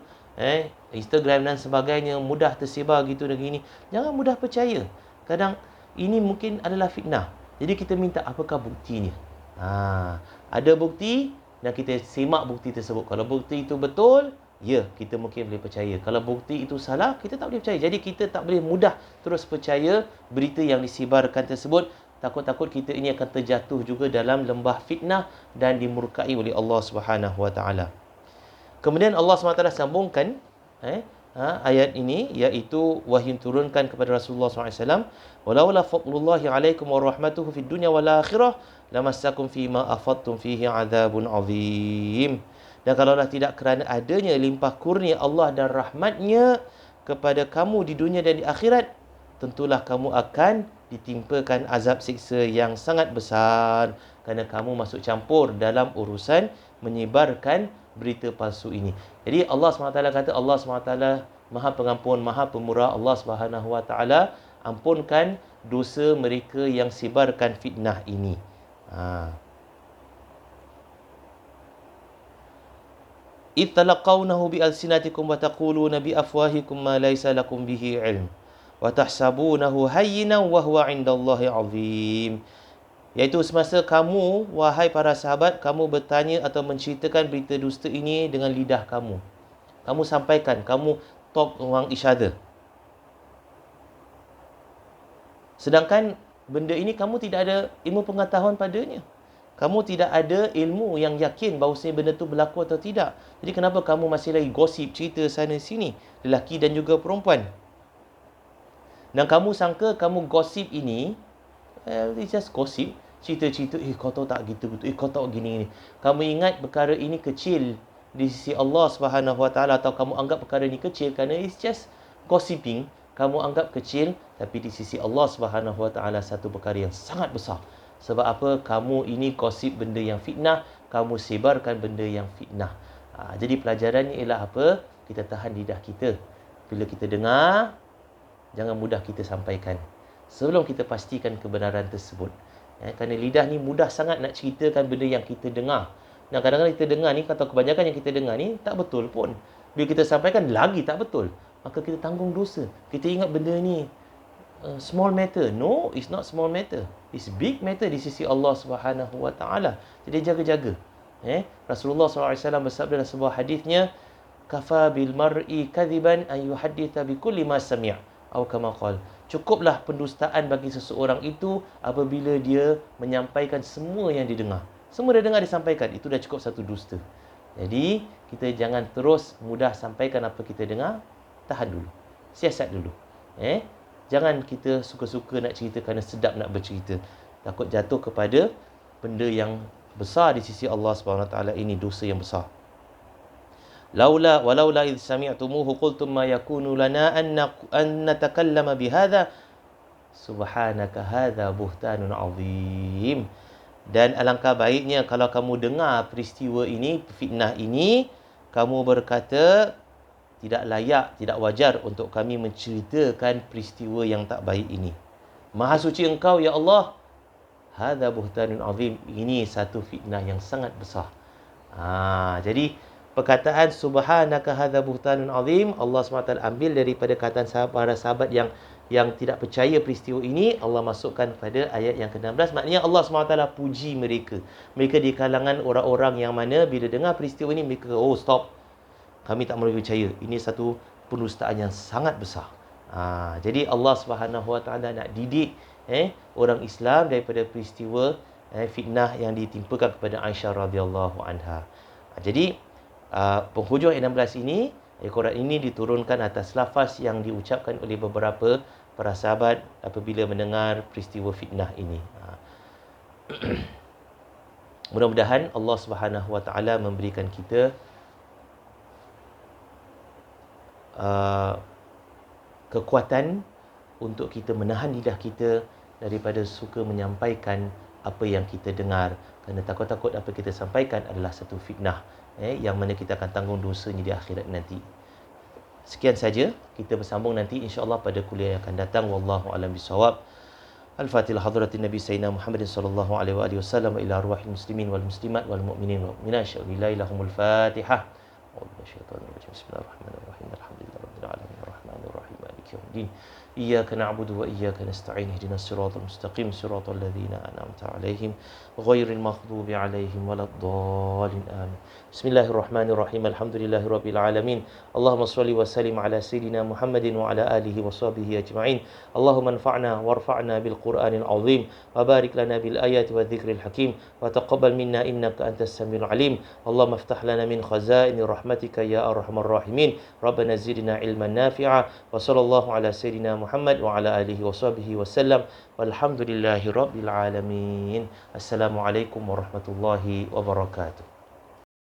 Instagram dan sebagainya, mudah tersebar gitu dan gini. Jangan mudah percaya. Kadang ini mungkin adalah fitnah. Jadi kita minta apakah buktinya? Ada bukti dan kita semak bukti tersebut. Kalau bukti itu betul, ya, kita mungkin boleh percaya. Kalau bukti itu salah, kita tak boleh percaya. Jadi kita tak boleh mudah terus percaya berita yang disebarkan tersebut. Takut-takut kita ini akan terjatuh juga dalam lembah fitnah dan dimurkai oleh Allah Subhanahu Wa Taala. Kemudian Allah SWT sambungkan ayat ini, iaitu wahyu turunkan kepada Rasulullah SAW. Walaula fadlullahi alaikum wa rahmatuhu fid dunya wal akhirah lamassakum fima afadtum fihi adzabun azim. Dan kalaulah tidak kerana adanya limpah kurnia Allah dan rahmatnya kepada kamu di dunia dan di akhirat, tentulah kamu akan ditimpakan azab siksa yang sangat besar kerana kamu masuk campur dalam urusan menyebarkan berita palsu ini. Jadi Allah SWT kata, Allah SWT Maha Pengampun, Maha Pemurah. Allah SWT ampunkan dosa mereka yang sebarkan fitnah ini. إِذْ تَلَقَّوْنَهُ بِأَلْسِنَتِكُمْ وَتَقُولُونَ بِأَفْوَاهِكُمْ مَا لَيْسَ لَكُمْ بِهِ عِلْمٌ وَتَحْسَبُونَهُ هَيِّنًا وَهُوَ عِنْدَ اللَّهِ عَظِيمٌ. Iaitu semasa kamu, wahai para sahabat, kamu bertanya atau menceritakan berita dusta ini dengan lidah kamu. Kamu sampaikan, kamu talk among each other. Sedangkan benda ini kamu tidak ada ilmu pengetahuan padanya. Kamu tidak ada ilmu yang yakin bahawasanya benda itu berlaku atau tidak. Jadi kenapa kamu masih lagi gosip, cerita sana sini, lelaki dan juga perempuan. Dan kamu sangka kamu gosip ini, it's just gosip, cerita-cerita, kau tahu tak gitu-gitu, kau tahu gini-gini. Kamu ingat perkara ini kecil di sisi Allah Subhanahu Wa Taala, atau kamu anggap perkara ini kecil kerana it's just gossiping, kamu anggap kecil, tapi di sisi Allah Subhanahu Wa Taala satu perkara yang sangat besar. Sebab apa? Kamu ini gosip benda yang fitnah, kamu sebarkan benda yang fitnah. Jadi pelajarannya ialah apa? Kita tahan lidah kita. Bila kita dengar, jangan mudah kita sampaikan. sebelum kita pastikan kebenaran tersebut. Kerana lidah ni mudah sangat nak ceritakan benda yang kita dengar. Dan kadang-kadang kita dengar ni, kata kebanyakan yang kita dengar ni tak betul pun. Bila kita sampaikan lagi tak betul, maka kita tanggung dosa. Kita ingat benda ni small matter. No, it's not small matter. It's big matter di sisi Allah Subhanahu Wa Taala. Jadi jaga-jaga. Rasulullah SAW bersabda dalam sebuah hadisnya, kafa bil mar'i kadhiban an yuhadditha bi kulli ma sami', atau kama qala. Cukuplah pendustaan bagi seseorang itu apabila dia menyampaikan semua yang didengar. Semua dia dengar disampaikan, itu dah cukup satu dusta. Jadi kita jangan terus mudah sampaikan apa kita dengar. Tahan dulu, siasat dulu. Jangan kita suka-suka nak cerita kerana sedap nak bercerita. Takut jatuh kepada benda yang besar di sisi Allah Subhanahu Wa Taala. Ini dosa yang besar. Walaula idh sami'tumuhu qultum ma yakunu lana an natakallama bihadza subhanaka hadza buhtanun azim. Dan alangkah baiknya kalau kamu dengar peristiwa ini, fitnah ini, kamu berkata, tidak layak, tidak wajar untuk kami menceritakan peristiwa yang tak baik ini. Maha suci Engkau ya Allah, hadza buhtanun azim, ini satu fitnah yang sangat besar. Jadi perkataan subhanaka hadza buhtanun azim, Allah SWT ambil daripada kataan para sahabat yang tidak percaya peristiwa ini. Allah masukkan pada ayat yang ke-16. Maknanya Allah SWT puji mereka. Mereka di kalangan orang-orang yang mana bila dengar peristiwa ini, mereka, oh stop, kami tak boleh percaya. Ini satu pendustaan yang sangat besar. Jadi Allah SWT nak didik orang Islam daripada peristiwa fitnah yang ditimpakan kepada Aisyah radhiyallahu anha. Jadi penghujung ayat 16 ini, Al-Quran ini diturunkan atas lafaz yang diucapkan oleh beberapa para sahabat apabila mendengar peristiwa fitnah ini. Mudah-mudahan Allah Subhanahu Wa Taala memberikan kita kekuatan untuk kita menahan lidah kita daripada suka menyampaikan apa yang kita dengar. Kerana takut-takut apa kita sampaikan adalah satu fitnah yang mana kita akan tanggung dosanya di akhirat nanti. Sekian saja, kita bersambung nanti insya-Allah pada kuliah yang akan datang. Wallahu a'lam bishawab. Al-Fatihah hadratin Nabi Sayyidina Muhammadin sallallahu alaihi wasallam ila arwahil muslimin wal muslimat wal mu'minin wal mu'minat. Illahumul Fatihah. Bismillahirrahmanirrahim. Alhamdulillahirabbil alamin arrahmanir rahim maliki yaumiddin. Iyyaka na'budu wa iyyaka nasta'in ihdinas siratal mustaqim siratal ladzina an'amta 'alaihim ghairil maghdubi 'alaihim waladdallin amin. Bismillahirrahmanirrahim. Alhamdulillahirabbil alamin. Allahumma shalli wa sallim ala sayidina Muhammadin wa ala alihi wa sahbihi ajma'in. Allahumma anfa'na warfa'na bil Qur'anil 'azim wa barik lana bil ayati wa dzikril hakim wa taqabbal minna innaka antas samiul 'alim. Allahumma iftah lana min khazaini rahmatika ya arhamar rahimin. Rabbana zidna ilman nafi'a wa sallallahu ala sayidina Muhammad wa ala alihi wa sahbihi wasallam. Walhamdulillahi rabbil alamin. Assalamualaikum warahmatullahi wabarakatuh.